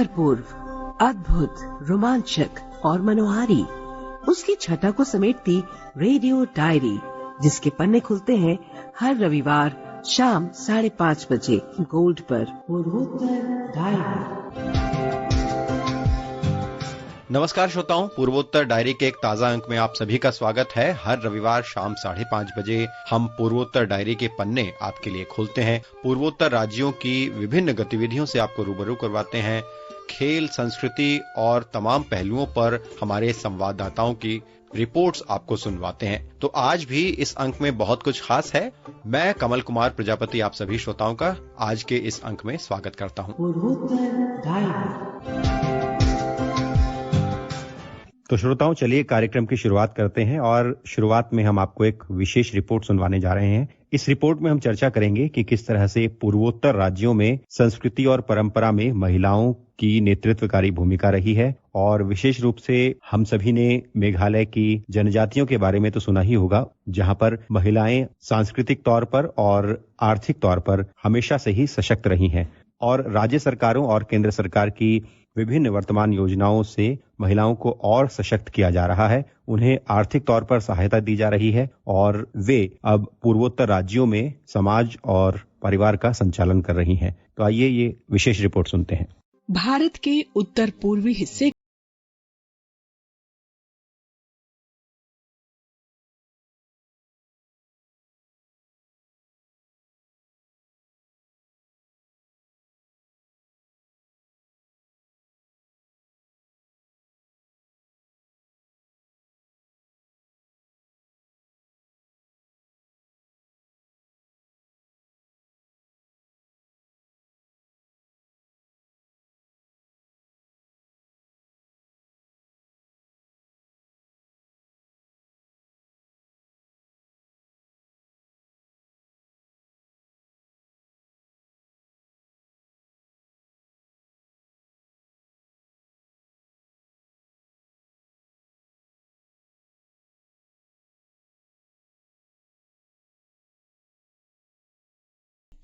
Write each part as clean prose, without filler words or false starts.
उत्तर पूर्व, अद्भुत, रोमांचक और मनोहारी, उसकी छटा को समेटती रेडियो डायरी, जिसके पन्ने खुलते हैं हर रविवार शाम 5:30 बजे गोल्ड पर। पूर्वोत्तर डायरी। नमस्कार श्रोताओं, पूर्वोत्तर डायरी के एक ताजा अंक में आप सभी का स्वागत है। हर रविवार शाम 5:30 बजे हम पूर्वोत्तर डायरी के पन्ने आपके लिए खोलते हैं। पूर्वोत्तर राज्यों की विभिन्न गतिविधियों से आपको रूबरू करवाते हैं। खेल, संस्कृति और तमाम पहलुओं पर हमारे संवाददाताओं की रिपोर्ट्स आपको सुनवाते हैं। तो आज भी इस अंक में बहुत कुछ खास है। मैं कमल कुमार प्रजापति आप सभी श्रोताओं का आज के इस अंक में स्वागत करता हूं। पूर्वोत्तर डायरी। तो श्रोताओं, चलिए कार्यक्रम की शुरुआत करते हैं और शुरुआत में हम आपको एक विशेष रिपोर्ट सुनवाने जा रहे हैं। इस रिपोर्ट में हम चर्चा करेंगे कि किस तरह से पूर्वोत्तर राज्यों में संस्कृति और परंपरा में महिलाओं की नेतृत्वकारी भूमिका रही है। और विशेष रूप से हम सभी ने मेघालय की जनजातियों के बारे में तो सुना ही होगा, जहां पर महिलाएं सांस्कृतिक तौर पर और आर्थिक तौर पर हमेशा से ही सशक्त रही हैं। और राज्य सरकारों और केंद्र सरकार की विभिन्न वर्तमान योजनाओं से महिलाओं को और सशक्त किया जा रहा है, उन्हें आर्थिक तौर पर सहायता दी जा रही है और वे अब पूर्वोत्तर राज्यों में समाज और परिवार का संचालन कर रही हैं। तो आइए ये विशेष रिपोर्ट सुनते हैं। भारत के उत्तर पूर्वी हिस्से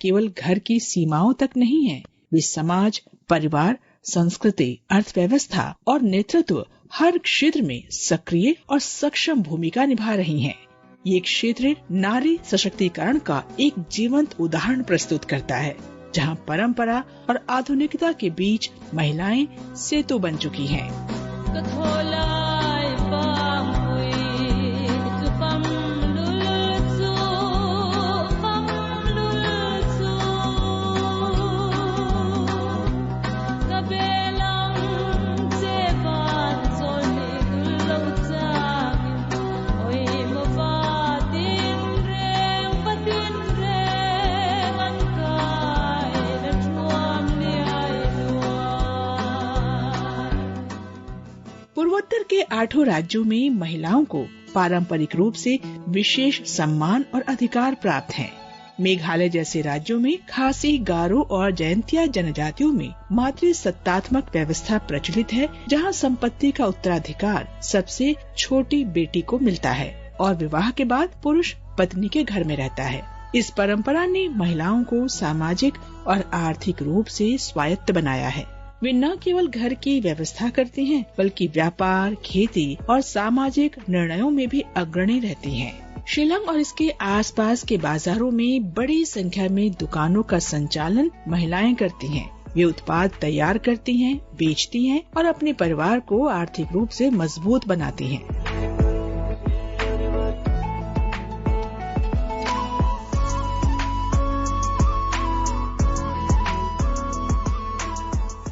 केवल घर की सीमाओं तक नहीं है, वे समाज, परिवार, संस्कृति, अर्थव्यवस्था और नेतृत्व हर क्षेत्र में सक्रिय और सक्षम भूमिका निभा रही हैं। ये क्षेत्र नारी सशक्तिकरण का एक जीवंत उदाहरण प्रस्तुत करता है, जहां परंपरा और आधुनिकता के बीच महिलाएं सेतु बन चुकी हैं। पूर्वोत्तर के 8 राज्यों में महिलाओं को पारंपरिक रूप से विशेष सम्मान और अधिकार प्राप्त हैं। मेघालय जैसे राज्यों में खासी, गारो और जयंतिया जनजातियों में मातृसत्तात्मक व्यवस्था प्रचलित है, जहां संपत्ति का उत्तराधिकार सबसे छोटी बेटी को मिलता है और विवाह के बाद पुरुष पत्नी के घर में रहता है। इस परंपरा ने महिलाओं को सामाजिक और आर्थिक रूप से स्वायत्त बनाया है। वे न केवल घर की व्यवस्था करती हैं, बल्कि व्यापार, खेती और सामाजिक निर्णयों में भी अग्रणी रहती हैं। शिलांग और इसके आसपास के बाजारों में बड़ी संख्या में दुकानों का संचालन महिलाएं करती हैं। वे उत्पाद तैयार करती हैं, बेचती हैं और अपने परिवार को आर्थिक रूप से मजबूत बनाती हैं।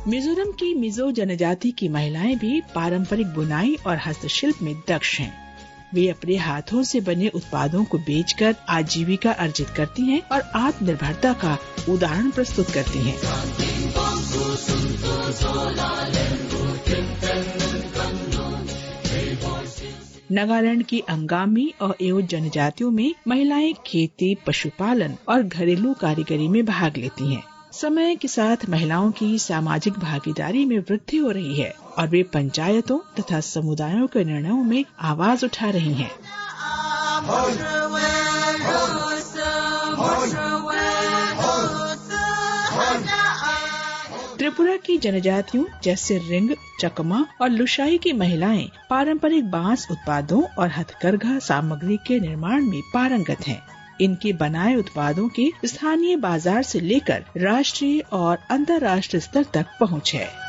मिजोरम की मिजो जनजाति की महिलाएं भी पारंपरिक बुनाई और हस्तशिल्प में दक्ष हैं। वे अपने हाथों से बने उत्पादों को बेचकर आजीविका अर्जित करती हैं और आत्मनिर्भरता का उदाहरण प्रस्तुत करती हैं। नागालैंड की अंगामी और एओ जनजातियों में महिलाएं खेती, पशुपालन और घरेलू कारीगरी में भाग लेती हैं। समय के साथ महिलाओं की सामाजिक भागीदारी में वृद्धि हो रही है और वे पंचायतों तथा समुदायों के निर्णयों में आवाज उठा रही हैं। त्रिपुरा की जनजातियों जैसे रिंग, चकमा और लुशाई की महिलाएं पारंपरिक बांस उत्पादों और हथकरघा सामग्री के निर्माण में पारंगत हैं। इनके बनाए उत्पादों की स्थानीय बाजार से लेकर राष्ट्रीय और अंतर्राष्ट्रीय स्तर तक पहुंच है।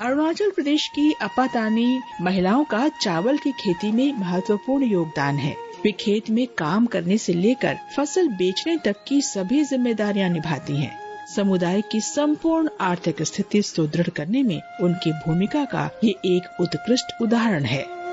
अरुणाचल प्रदेश की अपातानी महिलाओं का चावल की खेती में महत्वपूर्ण योगदान है। वे खेत में काम करने से लेकर फसल बेचने तक की सभी जिम्मेदारियां निभाती हैं। समुदाय की संपूर्ण आर्थिक स्थिति सुदृढ़ करने में उनकी भूमिका का ये एक उत्कृष्ट उदाहरण है।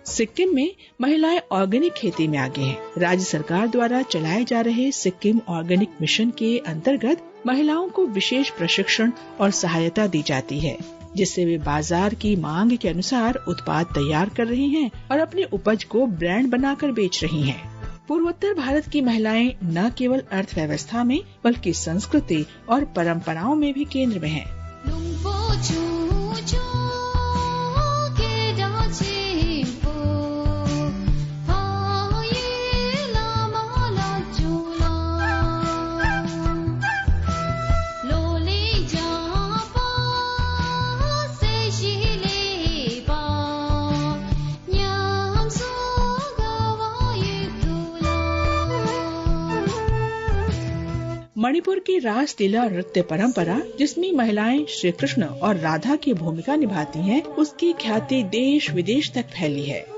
सिक्किम में महिलाएं ऑर्गेनिक खेती में आगे हैं। राज्य सरकार द्वारा चलाए जा रहे सिक्किम ऑर्गेनिक मिशन के अंतर्गत महिलाओं को विशेष प्रशिक्षण और सहायता दी जाती है, जिससे वे बाजार की मांग के अनुसार उत्पाद तैयार कर रही हैं और अपनी उपज को ब्रांड बनाकर बेच रही हैं। पूर्वोत्तर भारत की महिलाएं न केवल अर्थव्यवस्था में बल्कि संस्कृति और परंपराओं में भी केंद्र में हैं। मणिपुर की रास लीला नृत्य परंपरा, जिसमें महिलाएं श्री कृष्ण और राधा की भूमिका निभाती हैं, उसकी ख्याति देश विदेश तक फैली है।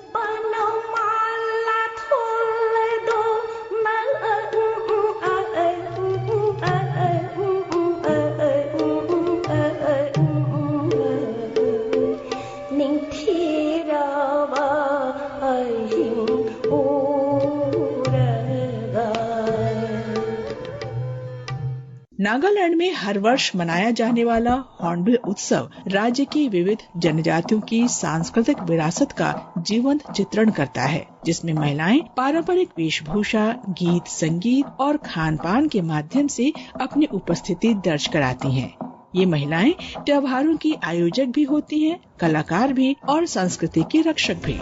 नागालैंड में हर वर्ष मनाया जाने वाला हॉर्नबिल उत्सव राज्य की विविध जनजातियों की सांस्कृतिक विरासत का जीवंत चित्रण करता है, जिसमें महिलाएं पारंपरिक वेशभूषा, गीत, संगीत और खान-पान के माध्यम से अपनी उपस्थिति दर्ज कराती हैं। ये महिलाएं त्योहारों की आयोजक भी होती हैं, कलाकार भी और संस्कृति की रक्षक भी।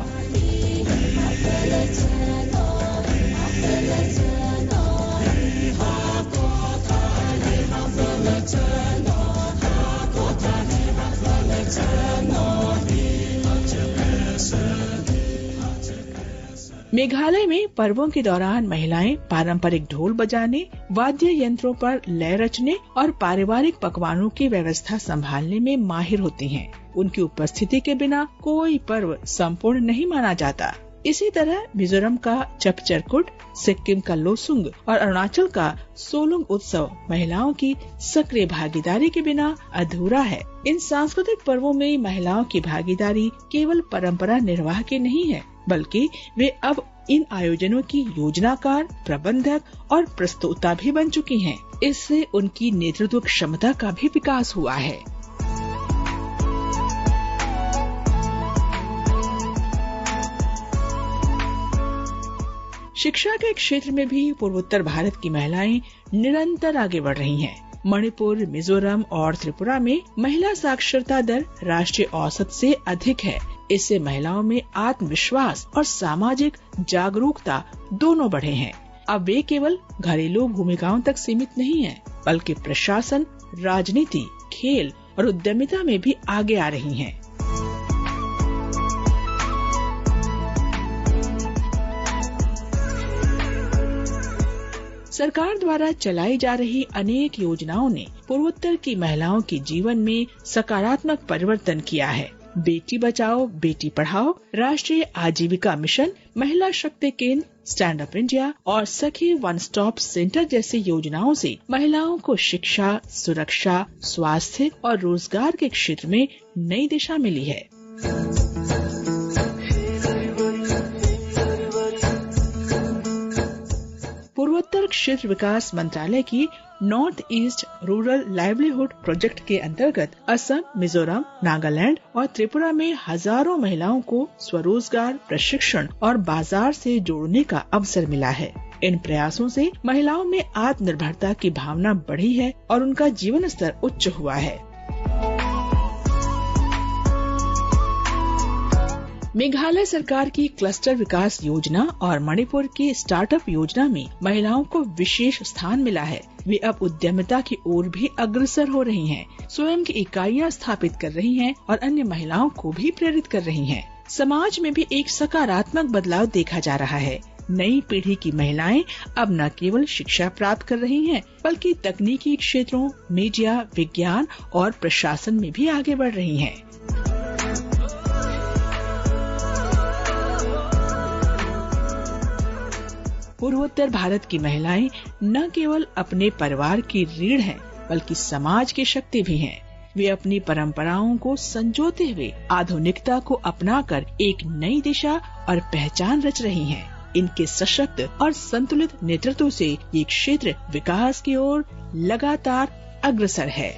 मेघालय में पर्वों के दौरान महिलाएं पारंपरिक ढोल बजाने, वाद्य यंत्रों पर लय रचने और पारिवारिक पकवानों की व्यवस्था संभालने में माहिर होती हैं। उनकी उपस्थिति के बिना कोई पर्व संपूर्ण नहीं माना जाता। इसी तरह मिजोरम का चपचरकुट, सिक्किम का लोसुंग और अरुणाचल का सोलुंग उत्सव महिलाओं की सक्रिय भागीदारी के बिना अधूरा है। इन सांस्कृतिक पर्वों में महिलाओं की भागीदारी केवल परंपरा निर्वाह की नहीं है, बल्कि वे अब इन आयोजनों की योजनाकार, प्रबंधक और प्रस्तोता भी बन चुकी हैं। इससे उनकी नेतृत्व क्षमता का भी विकास हुआ है। शिक्षा के क्षेत्र में भी पूर्वोत्तर भारत की महिलाएं निरंतर आगे बढ़ रही हैं। मणिपुर, मिजोरम और त्रिपुरा में महिला साक्षरता दर राष्ट्रीय औसत से अधिक है। इससे महिलाओं में आत्मविश्वास और सामाजिक जागरूकता दोनों बढ़े हैं। अब वे केवल घरेलू भूमिकाओं तक सीमित नहीं हैं, बल्कि प्रशासन, राजनीति, खेल और उद्यमिता में भी आगे आ रही हैं। सरकार द्वारा चलाई जा रही अनेक योजनाओं ने पूर्वोत्तर की महिलाओं के जीवन में सकारात्मक परिवर्तन किया है। बेटी बचाओ बेटी पढ़ाओ, राष्ट्रीय आजीविका मिशन, महिला शक्ति केंद्र, स्टैंड अप इंडिया और सखी वन स्टॉप सेंटर जैसी योजनाओं से महिलाओं को शिक्षा, सुरक्षा, स्वास्थ्य और रोजगार के क्षेत्र में नई दिशा मिली है। पूर्वोत्तर क्षेत्र विकास मंत्रालय की north east rural livelihood project के अंतर्गत असम, मिजोरम, नागालैंड और त्रिपुरा में हजारों महिलाओं को स्वरोजगार, प्रशिक्षण और बाजार से जोड़ने का अवसर मिला है। इन प्रयासों से महिलाओं में आत्मनिर्भरता की भावना बढ़ी है और उनका जीवन स्तर उच्च हुआ है। मेघालय सरकार की क्लस्टर विकास योजना और मणिपुर की स्टार्टअप योजना में महिलाओं को विशेष स्थान मिला है। वे अब उद्यमिता की ओर भी अग्रसर हो रही हैं, स्वयं की इकाइयां स्थापित कर रही हैं और अन्य महिलाओं को भी प्रेरित कर रही हैं। समाज में भी एक सकारात्मक बदलाव देखा जा रहा है। नई पीढ़ी की महिलाएं अब न केवल शिक्षा प्राप्त कर रही हैं, बल्कि तकनीकी क्षेत्रों, मीडिया, विज्ञान और प्रशासन में भी आगे बढ़ रही हैं। पूर्वोत्तर भारत की महिलाएं न केवल अपने परिवार की रीढ़ हैं, बल्कि समाज की शक्ति भी हैं। वे अपनी परंपराओं को संजोते हुए आधुनिकता को अपनाकर एक नई दिशा और पहचान रच रही हैं। इनके सशक्त और संतुलित नेतृत्व से ये क्षेत्र विकास की ओर लगातार अग्रसर है।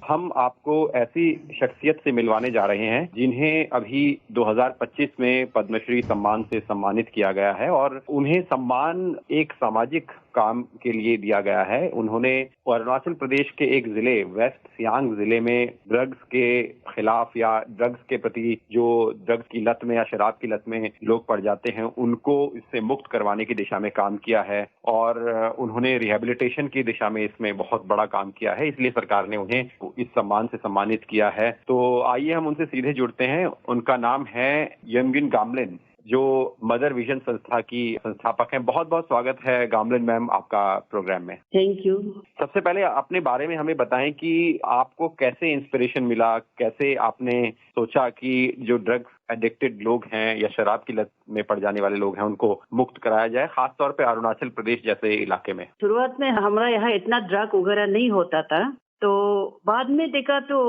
हम आपको ऐसी शख्सियत से मिलवाने जा रहे हैं जिन्हें अभी 2025 में पद्मश्री सम्मान से सम्मानित किया गया है और उन्हें सम्मान एक सामाजिक काम के लिए दिया गया है। उन्होंने अरुणाचल प्रदेश के एक जिले वेस्ट सियांग जिले में ड्रग्स के खिलाफ या ड्रग्स के प्रति जो ड्रग्स की लत में या शराब की लत में लोग पड़ जाते हैं उनको इससे मुक्त करवाने की दिशा में काम किया है और उन्होंने रिहेबिलिटेशन की दिशा में इसमें बहुत बड़ा काम किया है, इसलिए सरकार ने उन्हें इस सम्मान से सम्मानित किया है। तो आइए हम उनसे सीधे जुड़ते हैं। उनका नाम है यमगिन गामलिन, जो मदर विजन संस्था की संस्थापक हैं। बहुत बहुत स्वागत है गामलिन मैम आपका प्रोग्राम में। Thank you. सबसे पहले अपने बारे में हमें बताएं कि आपको कैसे इंस्पिरेशन मिला, कैसे आपने सोचा कि जो ड्रग्स एडिक्टेड लोग हैं या शराब की लत में पड़ जाने वाले लोग हैं उनको मुक्त कराया जाए, खास तौर पे अरुणाचल प्रदेश जैसे इलाके में। शुरुआत में हमारा यहाँ इतना ड्रग वगैरह नहीं होता था, तो बाद में देखा तो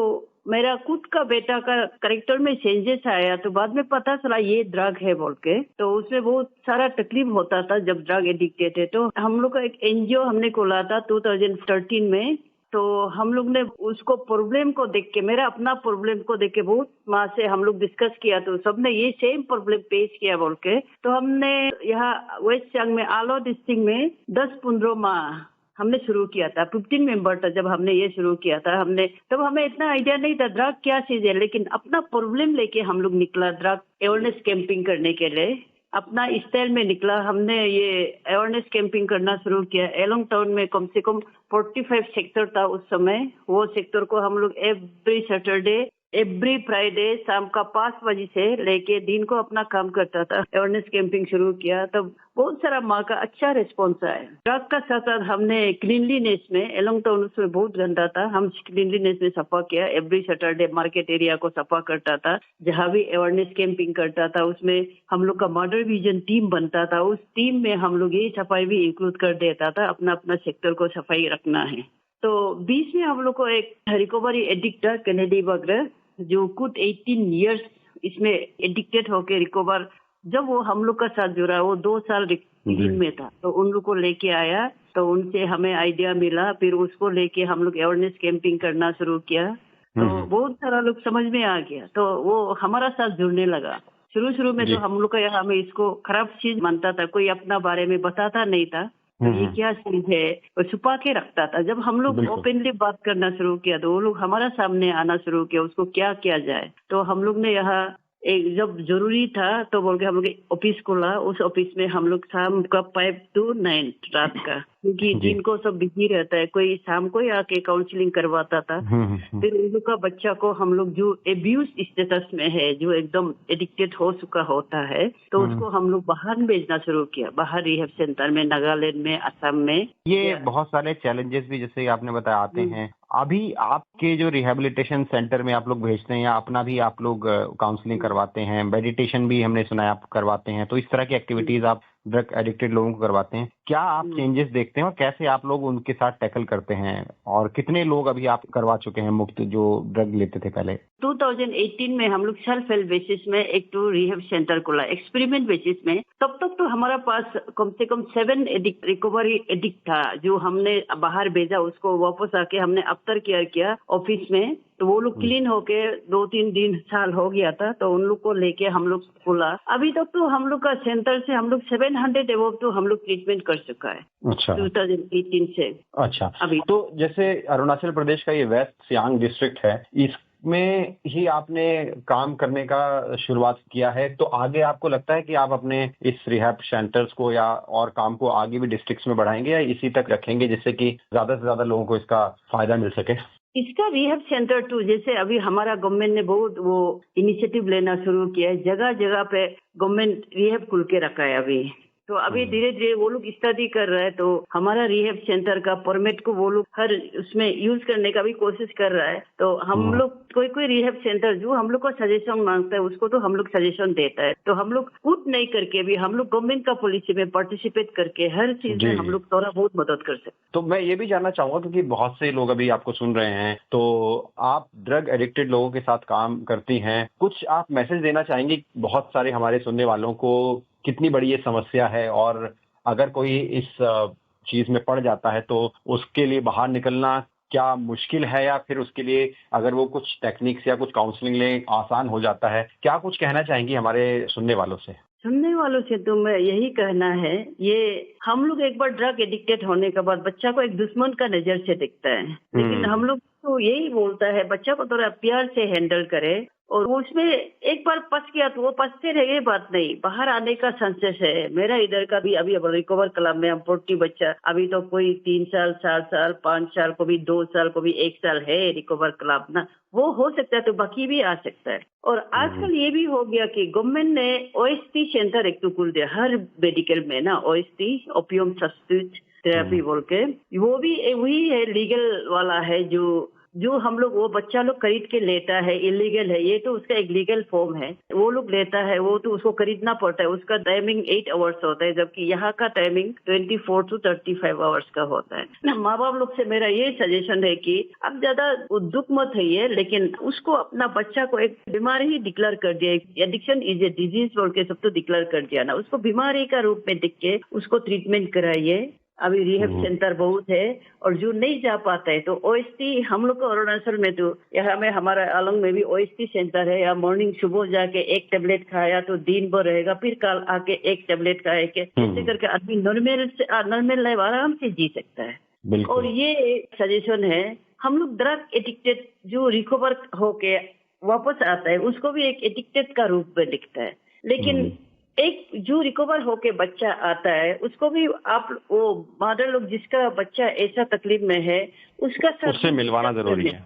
मेरा खुद का बेटा का कैरेक्टर में चेंजेस आया, तो बाद में पता चला ये ड्रग है बोल के। तो उसमें बहुत सारा तकलीफ होता था जब ड्रग एडिक्टेड है। तो हम लोग का एक एनजीओ हमने खोला था 2013 में। तो हम लोग ने उसको प्रॉब्लम को देख के, मेरा अपना प्रॉब्लम को देख के बहुत माँ से हम लोग डिस्कस किया, तो सबने ये सेम प्रॉब्लम पेश किया बोल के। तो हमने यहाँ वेस्ट सियांग में आलो डिस्ट्रिक्ट में 10-15 माह हमने शुरू किया था। 15 मेंबर था जब हमने ये शुरू किया था। तब हमें इतना आइडिया नहीं था ड्रग क्या चीज है, लेकिन अपना प्रॉब्लम लेके हम लोग निकला ड्रग अवेयरनेस कैंपिंग करने के लिए। अपना स्टाइल में निकला, हमने ये अवेयरनेस कैंपिंग करना शुरू किया। एलोंग टाउन में कम से कम 45 सेक्टर था उस समय। वो सेक्टर को हम लोग एवरी सैटरडे, एवरी फ्राइडे शाम का 5 बजे से लेके दिन को अपना काम करता था। अवेयरनेस कैंपिंग शुरू किया, तब बहुत सारा माँ का अच्छा रिस्पॉन्स आया। ड्रग का साथ साथ हमने क्लीनलीनेस में, एलोंग टाउन उसमें बहुत गंदा था, हम क्लीनलीनेस में सफा किया। एवरी सैटरडे मार्केट एरिया को सफा करता था। जहाँ भी अवेयरनेस कैंपिंग करता था उसमें हम लोग का मदर विजन टीम बनता था। उस टीम में हम लोग ये सफाई भी इंक्लूड कर देता था, अपना अपना सेक्टर को सफाई रखना है। तो बीच में हम लोग को एक रिकवरी एडिक्ट था कैनेडी बग्र, जो खुद 18 इयर्स इसमें एडिक्टेड होके रिकवर, जब वो हम लोग का साथ जुड़ा, वो 2 साल जेल में था। तो उन लोग को लेके आया, तो उनसे हमें आइडिया मिला, फिर उसको लेके हम लोग अवेयरनेस कैंपिंग करना शुरू किया। तो बहुत सारा लोग समझ में आ गया, तो वो हमारा साथ जुड़ने लगा। शुरू में तो हम लोग का यहाँ हमें इसको खराब चीज मानता था, कोई अपना बारे में बताता नहीं था, तो ये क्या चीज है वो छुपा के रखता था। जब हम लोग ओपनली बात करना शुरू किया तो वो लोग हमारा सामने आना शुरू किया, उसको क्या किया जाए। तो हम लोग ने यहाँ एक जब जरूरी था तो बोल के हम लोग ऑफिस खोला। उस ऑफिस में हम लोग शाम का 5 to 9 रात का, क्योंकि दिन को सब बिजी रहता है, कोई शाम को ही आके काउंसलिंग करवाता था। फिर उन लोग का बच्चा को हम लोग जो एब्यूज स्टेटस में है, जो एकदम एडिक्टेड हो चुका होता है, तो उसको हम लोग बाहर भेजना शुरू किया, बाहर रिहैब सेंटर में, नागालैंड में, असम में। ये बहुत सारे चैलेंजेस भी जैसे आपने बताया आते हैं। अभी आपके जो रिहेबिलिटेशन सेंटर में आप लोग भेजते हैं या अपना भी आप लोग काउंसलिंग करवाते हैं, मेडिटेशन भी हमने सुना है आप करवाते हैं, तो इस तरह की एक्टिविटीज आप ड्रग एडिक्टेड लोगों को करवाते हैं, क्या आप चेंजेस देखते हैं और कैसे आप लोग उनके साथ टैकल करते हैं, और कितने लोग अभी आप करवा चुके हैं मुक्त जो ड्रग लेते थे पहले? 2018 में हम लोग सेल्फ हेल्प बेसिस में एक तो रिहैब सेंटर खोला, एक्सपेरिमेंट बेसिस में। तब तक तो हमारा पास कम से कम 7 रिकवरी एडिक्ट था, जो हमने बाहर भेजा, उसको वापस आके हमने आफ्टर केयर किया ऑफिस में, तो वो लोग क्लीन होके 2-3 दिन साल हो गया था, तो उन लोग को लेके हम लोग खोला। अभी तक तो हम लोग का सेंटर से हम लोग 700 एवोव तो हम लोग ट्रीटमेंट कर चुका है। अच्छा, 2018 से। अच्छा, अभी तो जैसे अरुणाचल प्रदेश का ये वेस्ट सियांग डिस्ट्रिक्ट है, इसमें ही आपने काम करने का शुरुआत किया है, तो आगे आपको लगता है कि आप अपने इस रिहैब सेंटर्स को या और काम को आगे भी डिस्ट्रिक्ट्स में बढ़ाएंगे या इसी तक रखेंगे, जिससे कि ज्यादा से ज्यादा लोगों को इसका फायदा मिल सके? इसका रिहैब सेंटर टू, जैसे अभी हमारा गवर्नमेंट ने बहुत वो इनिशिएटिव लेना शुरू किया है, जगह जगह पे गवर्नमेंट रिहैब खुल के रखा है अभी। तो अभी धीरे धीरे वो लोग स्टडी कर रहा है, तो हमारा रिहैब सेंटर का परमिट को वो लोग हर उसमें यूज करने का भी कोशिश कर रहा है। तो हम लोग कोई रिहैब सेंटर जो हम लोग को सजेशन मांगता है, उसको तो हम लोग सजेशन देता है। तो हम लोग खुद नहीं करके भी हम लोग गवर्नमेंट का पॉलिसी में पार्टिसिपेट करके हर चीज में हम लोग थोड़ा बहुत मदद कर सकते। तो मैं ये भी जानना चाहूंगा, क्योंकि बहुत से लोग अभी आपको सुन रहे हैं, तो आप ड्रग एडिक्टेड लोगों के साथ काम करती हैं, कुछ आप मैसेज देना चाहेंगी बहुत सारे हमारे सुनने वालों को, कितनी बड़ी ये समस्या है, और अगर कोई इस चीज में पड़ जाता है तो उसके लिए बाहर निकलना क्या मुश्किल है, या फिर उसके लिए अगर वो कुछ टेक्निक्स या कुछ काउंसलिंग ले आसान हो जाता है, क्या कुछ कहना चाहेंगी हमारे सुनने वालों से? सुनने वालों से तो मैं यही कहना है, ये हम लोग एक बार ड्रग एडिक्टेड होने के बाद बच्चा को एक दुश्मन का नजर से दिखता है, लेकिन हम लोग तो यही बोलता है बच्चा को थोड़ा प्यार से हैंडल करे, और उसमें एक बार पस गया तो वो पसते रहे, ये बात नहीं, बाहर आने का चांसेस है। मेरा इधर का भी अभी रिकवर क्लब में हम 40 बच्चा, अभी तो कोई 3 साल, 4 साल, 5 साल को भी, 2 साल को भी, 1 साल है रिकवर क्लब ना, वो हो सकता है, तो बाकी भी आ सकता है। और आजकल ये भी हो गया कि गवर्नमेंट ने OST सेंटर एक तो खुल दिया हर मेडिकल में ना, OST ओपियम सब्स्टिट्यूट थेरेपी बोल के, वो भी वही है, लीगल वाला है, जो हम लोग वो बच्चा लोग खरीद के लेता है, इलीगल है, ये तो उसका एक लीगल फॉर्म है, वो लोग लेता है, वो तो उसको खरीदना पड़ता है, उसका टाइमिंग 8 आवर्स होता है, जबकि यहाँ का टाइमिंग 24 to 35 आवर्स का होता है ना। माँ बाप लोग से मेरा ये सजेशन है कि अब ज्यादा दुख मत है, लेकिन उसको अपना बच्चा को एक बीमारी ही डिक्लेयर कर दिया, एडिक्शन इज ए डिजीज बोल के सब तो डिक्लेयर कर दिया ना, उसको बीमारी का रूप में दिख के उसको ट्रीटमेंट कराइए। अभी रिहैब सेंटर बहुत है, और जो नहीं जा पाता है तो OST हम लोग को अरुणाचल में तो यहाँ में हमारा आलंग में भी OST सेंटर है, या मॉर्निंग सुबह जाके एक टेबलेट खाया तो दिन भर रहेगा, फिर कल आके एक टेबलेट खाए के, ऐसे करके आदमी नॉर्मल लाइफ आराम से जी सकता है। और ये सजेशन है, हम लोग ड्रग एडिक्टेड जो रिकवर होके वापस आता है उसको भी एक एडिक्टेड का रूप में दिखता है, लेकिन एक जो रिकवर होके बच्चा आता है उसको भी आप वो मदर लोग जिसका बच्चा ऐसा तकलीफ में है उसका साथ उससे मिलवाना जरूरी है।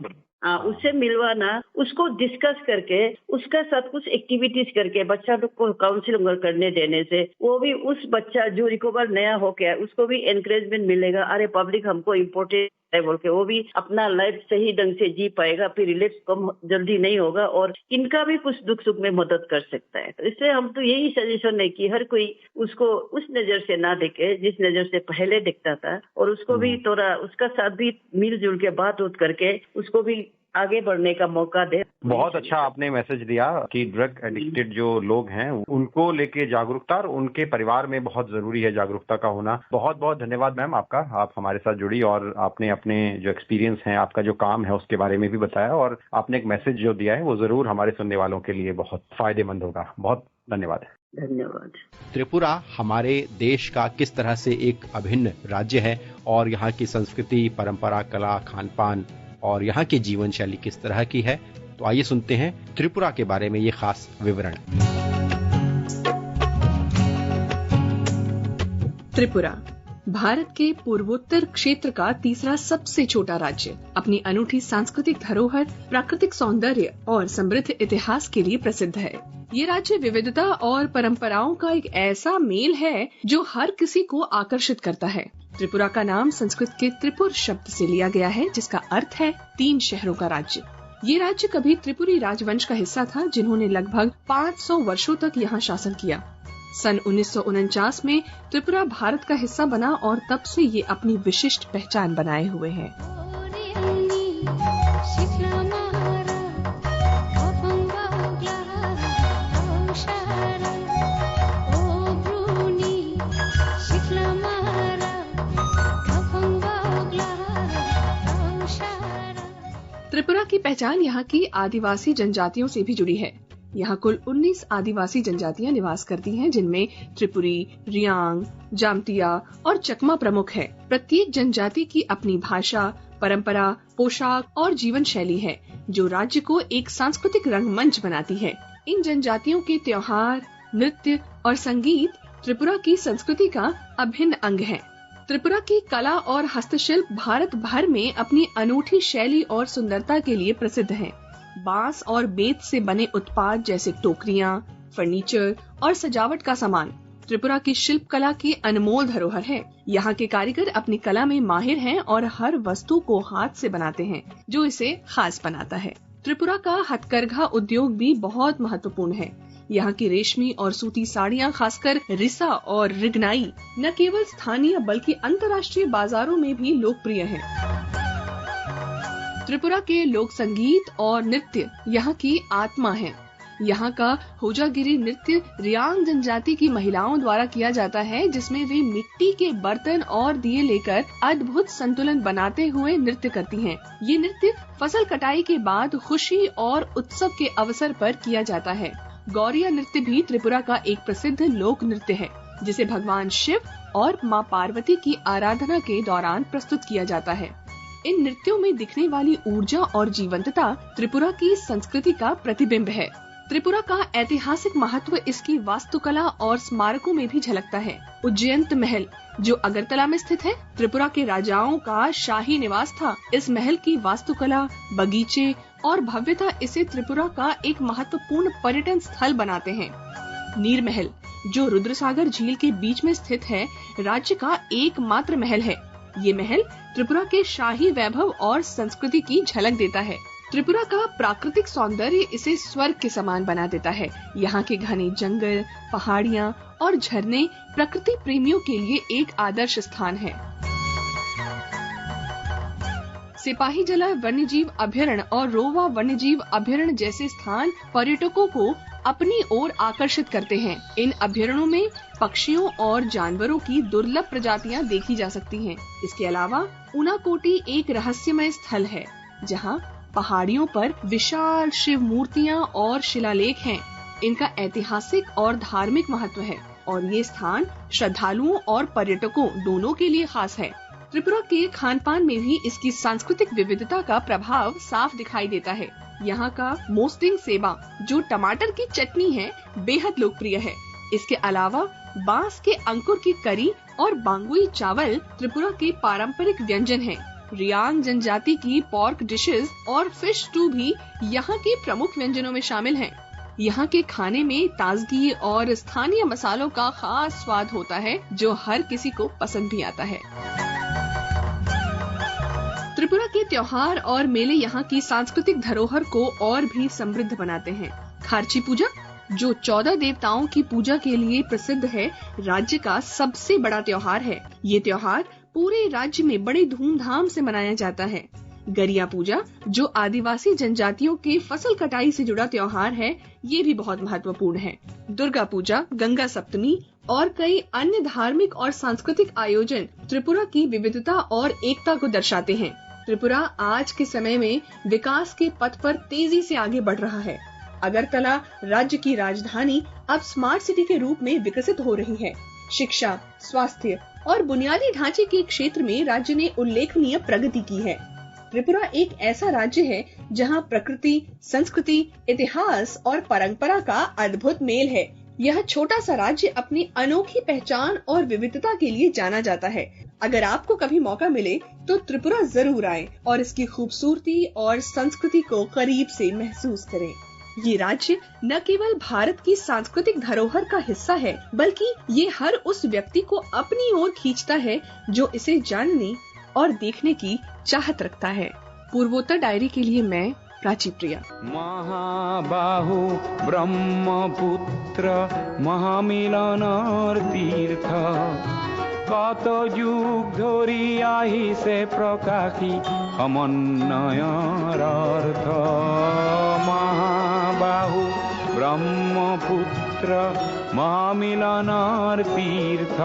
उससे मिलवाना, उसको डिस्कस करके उसका साथ कुछ एक्टिविटीज करके बच्चा लोग को काउंसलिंग करने देने से वो भी उस बच्चा जो रिकवर नया हो गया उसको भी एनकरेजमेंट मिलेगा, अरे पब्लिक हमको इम्पोर्टेंट है बोल के, वो भी अपना लाइफ सही ढंग से जी पाएगा, फिर रिलेप्स कम जल्दी नहीं होगा, और इनका भी कुछ दुख सुख में मदद कर सकता है। तो इसलिए हम तो यही सजेशन है कि हर कोई उसको उस नजर से ना देखे जिस नजर से पहले दिखता था, और उसको भी थोड़ा उसका साथ भी मिलजुल के बात करके उसको भी आगे बढ़ने का मौका दे। बहुत अच्छा आपने मैसेज दिया कि ड्रग एडिक्टेड जो लोग हैं उनको लेके जागरूकता, और उनके परिवार में बहुत जरूरी है जागरूकता का होना। बहुत बहुत धन्यवाद मैम आपका, आप हमारे साथ जुड़ी और आपने अपने जो एक्सपीरियंस है, आपका जो काम है उसके बारे में भी बताया, और आपने एक मैसेज जो दिया है वो जरूर हमारे सुनने वालों के लिए बहुत फायदेमंद होगा। बहुत धन्यवाद। धन्यवाद। त्रिपुरा हमारे देश का किस तरह से एक अभिन्न राज्य है, और यहाँ की संस्कृति, परंपरा, कला, खान पान और यहाँ की जीवन शैली किस तरह की है, तो आइए सुनते हैं त्रिपुरा के बारे में ये खास विवरण। त्रिपुरा भारत के पूर्वोत्तर क्षेत्र का तीसरा सबसे छोटा राज्य अपनी अनूठी सांस्कृतिक धरोहर, प्राकृतिक सौंदर्य और समृद्ध इतिहास के लिए प्रसिद्ध है। ये राज्य विविधता और परंपराओं का एक ऐसा मेल है जो हर किसी को आकर्षित करता है। त्रिपुरा का नाम संस्कृत के त्रिपुर शब्द से लिया गया है, जिसका अर्थ है 3 शहरों का राज्य। ये राज्य कभी त्रिपुरी राजवंश का हिस्सा था, जिन्होंने लगभग 500 वर्षों तक यहाँ शासन किया। सन 1949 में त्रिपुरा भारत का हिस्सा बना और तब से ये अपनी विशिष्ट पहचान बनाए हुए है। त्रिपुरा की पहचान यहाँ की आदिवासी जनजातियों से भी जुड़ी है। यहाँ कुल 19 आदिवासी जनजातियाँ निवास करती हैं, जिनमें त्रिपुरी, रियांग, जामतिया और चकमा प्रमुख है। प्रत्येक जनजाति की अपनी भाषा, परंपरा, पोशाक और जीवन शैली है, जो राज्य को एक सांस्कृतिक रंगमंच बनाती है। इन जनजातियों के त्योहार, नृत्य और संगीत त्रिपुरा की संस्कृति का अभिन्न अंग है। त्रिपुरा की कला और हस्तशिल्प भारत भर में अपनी अनूठी शैली और सुंदरता के लिए प्रसिद्ध है। बांस और बेत से बने उत्पाद जैसे टोकरियां, फर्नीचर और सजावट का सामान त्रिपुरा की शिल्प कला की अनमोल धरोहर है। यहाँ के कारीगर अपनी कला में माहिर हैं और हर वस्तु को हाथ से बनाते हैं, जो इसे खास बनाता है। त्रिपुरा का हथकरघा उद्योग भी बहुत महत्वपूर्ण है। यहाँ की रेशमी और सूती साड़ियाँ, खासकर रिसा और रिगनाई, न केवल स्थानीय बल्कि अंतर्राष्ट्रीय बाजारों में भी लोकप्रिय है। त्रिपुरा के लोक संगीत और नृत्य यहाँ की आत्मा है। यहाँ का होजागिरी नृत्य रियांग जनजाति की महिलाओं द्वारा किया जाता है, जिसमें वे मिट्टी के बर्तन और दिए लेकर अद्भुत संतुलन बनाते हुए नृत्य करती हैं। ये नृत्य फसल कटाई के बाद खुशी और उत्सव के अवसर पर किया जाता है। गौरिया नृत्य भी त्रिपुरा का एक प्रसिद्ध लोक नृत्य है, जिसे भगवान शिव और माँ पार्वती की आराधना के दौरान प्रस्तुत किया जाता है। इन नृत्यों में दिखने वाली ऊर्जा और जीवंतता त्रिपुरा की संस्कृति का प्रतिबिंब है। त्रिपुरा का ऐतिहासिक महत्व इसकी वास्तुकला और स्मारकों में भी झलकता है। उज्जयंत महल, जो अगरतला में स्थित है, त्रिपुरा के राजाओं का शाही निवास था। इस महल की वास्तुकला, बगीचे और भव्यता इसे त्रिपुरा का एक महत्वपूर्ण पर्यटन स्थल बनाते हैं। नीर महल, जो रुद्रसागर झील के बीच में स्थित है, राज्य का एकमात्र महल है। ये महल त्रिपुरा के शाही वैभव और संस्कृति की झलक देता है। त्रिपुरा का प्राकृतिक सौंदर्य इसे स्वर्ग के समान बना देता है। यहाँ के घने जंगल, पहाड़ियाँ और झरने प्रकृति प्रेमियों के लिए एक आदर्श स्थान है। सिपाही जला वन्यजीव अभयारण्य और रोवा वन्यजीव अभयारण्य जैसे स्थान पर्यटकों को अपनी ओर आकर्षित करते हैं। इन अभयारण्यों में पक्षियों और जानवरों की दुर्लभ प्रजातियां देखी जा सकती हैं। इसके अलावा उनाकोटी एक रहस्यमय स्थल है, जहां पहाड़ियों पर विशाल शिव मूर्तियां और शिलालेख हैं। इनका ऐतिहासिक और धार्मिक महत्व है और ये स्थान श्रद्धालुओं और पर्यटकों दोनों के लिए खास है। त्रिपुरा के खान पान में भी इसकी सांस्कृतिक विविधता का प्रभाव साफ दिखाई देता है। यहाँ का मोस्टिंग सेबा, जो टमाटर की चटनी है, बेहद लोकप्रिय है। इसके अलावा बांस के अंकुर की करी और बांगुई चावल त्रिपुरा के पारंपरिक व्यंजन हैं। रियांग जनजाति की पोर्क डिशेस और फिश स्टू भी यहाँ के प्रमुख व्यंजनों में शामिल हैं। यहाँ के खाने में ताजगी और स्थानीय मसालों का खास स्वाद होता है, जो हर किसी को पसंद भी आता है। त्रिपुरा के त्योहार और मेले यहाँ की सांस्कृतिक धरोहर को और भी समृद्ध बनाते हैं। खार्ची पूजा, जो 14 देवताओं की पूजा के लिए प्रसिद्ध है, राज्य का सबसे बड़ा त्योहार है। ये त्योहार पूरे राज्य में बड़े धूमधाम से मनाया जाता है। गरिया पूजा, जो आदिवासी जनजातियों के फसल कटाई से जुड़ा त्योहार है, ये भी बहुत महत्वपूर्ण है। दुर्गा पूजा, गंगा सप्तमी और कई अन्य धार्मिक और सांस्कृतिक आयोजन त्रिपुरा की विविधता और एकता को दर्शाते हैं। त्रिपुरा आज के समय में विकास के पथ पर तेजी से आगे बढ़ रहा है। अगरतला राज्य की राजधानी अब स्मार्ट सिटी के रूप में विकसित हो रही है। शिक्षा, स्वास्थ्य और बुनियादी ढांचे के क्षेत्र में राज्य ने उल्लेखनीय प्रगति की है। त्रिपुरा एक ऐसा राज्य है जहां प्रकृति, संस्कृति, इतिहास और परंपरा का अद्भुत मेल है। यह छोटा सा राज्य अपनी अनोखी पहचान और विविधता के लिए जाना जाता है। अगर आपको कभी मौका मिले तो त्रिपुरा जरूर आएं और इसकी खूबसूरती और संस्कृति को करीब से महसूस करें। ये राज्य न केवल भारत की सांस्कृतिक धरोहर का हिस्सा है, बल्कि ये हर उस व्यक्ति को अपनी ओर खींचता है जो इसे जानने और देखने की चाहत रखता है। पूर्वोत्तर डायरी के लिए मैं प्राची प्रिया। महाबाहु ब्रह्मपुत्र महामिलनर तीर्थ, कत युग धरि आहिसे प्रकाशी समन्वयर अर्थ। महाबाहु ब्रह्मपुत्र महामिलनर तीर्थ,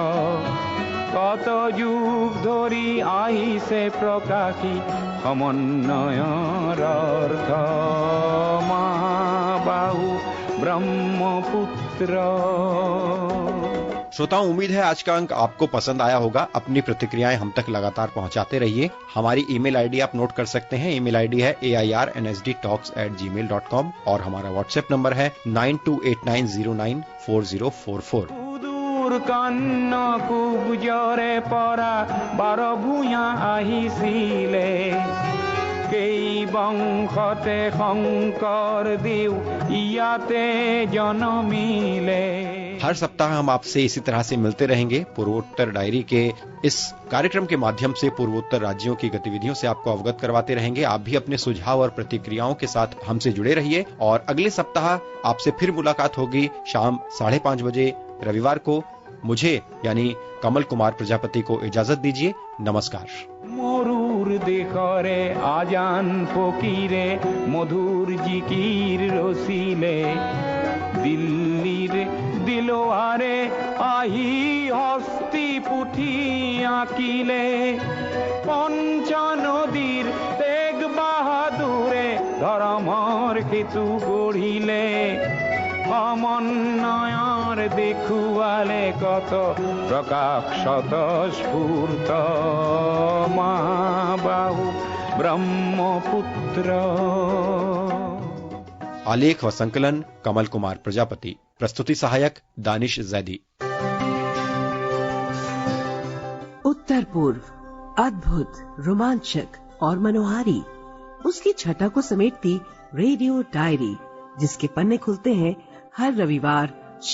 कत युग धरि आहिसे प्रकाशी समन्वयर अर्थ। महाबाहु ब्रह्मपुत्र। श्रोताओं, उम्मीद है आज का अंक आपको पसंद आया होगा। अपनी प्रतिक्रियाएं हम तक लगातार पहुंचाते रहिए। हमारी ईमेल आईडी आप नोट कर सकते हैं। ईमेल आईडी है airnsdtalks@gmail.com और हमारा व्हाट्सएप नंबर है 9289094044। कान्न कुबजरे परा बार भूया आहिसिले, केई बंशते शंकर देव इयाते जन्मिले। हर सप्ताह हम आपसे इसी तरह से मिलते रहेंगे। पूर्वोत्तर डायरी के इस कार्यक्रम के माध्यम से पूर्वोत्तर राज्यों की गतिविधियों से आपको अवगत करवाते रहेंगे। आप भी अपने सुझाव और प्रतिक्रियाओं के साथ हमसे जुड़े रहिए और अगले सप्ताह आपसे फिर मुलाकात होगी शाम 5:30 बजे रविवार को। मुझे यानी कमल कुमार प्रजापति को इजाजत दीजिए। नमस्कार। मरुर देखरे आजान फकीरे मधुर जिकिर रसिले, दिल्लीर दिलोआरे आही हस्ती पुथी आँकिले, पंचा नदीर तेग बाहादुरे धर्मर सेतु गढ़िले, समन्वयर देखुआले कत प्रकाशत स्फूर्त। महाबाहु ब्रह्मपुत्र। आलेख व संकलन कमल कुमार प्रजापति। प्रस्तुति सहायक दानिश जैदी। उत्तर पूर्व अद्भुत, रोमांचक और मनोहारी उसकी छटा को समेटती रेडियो डायरी, जिसके पन्ने खुलते हैं हर रविवार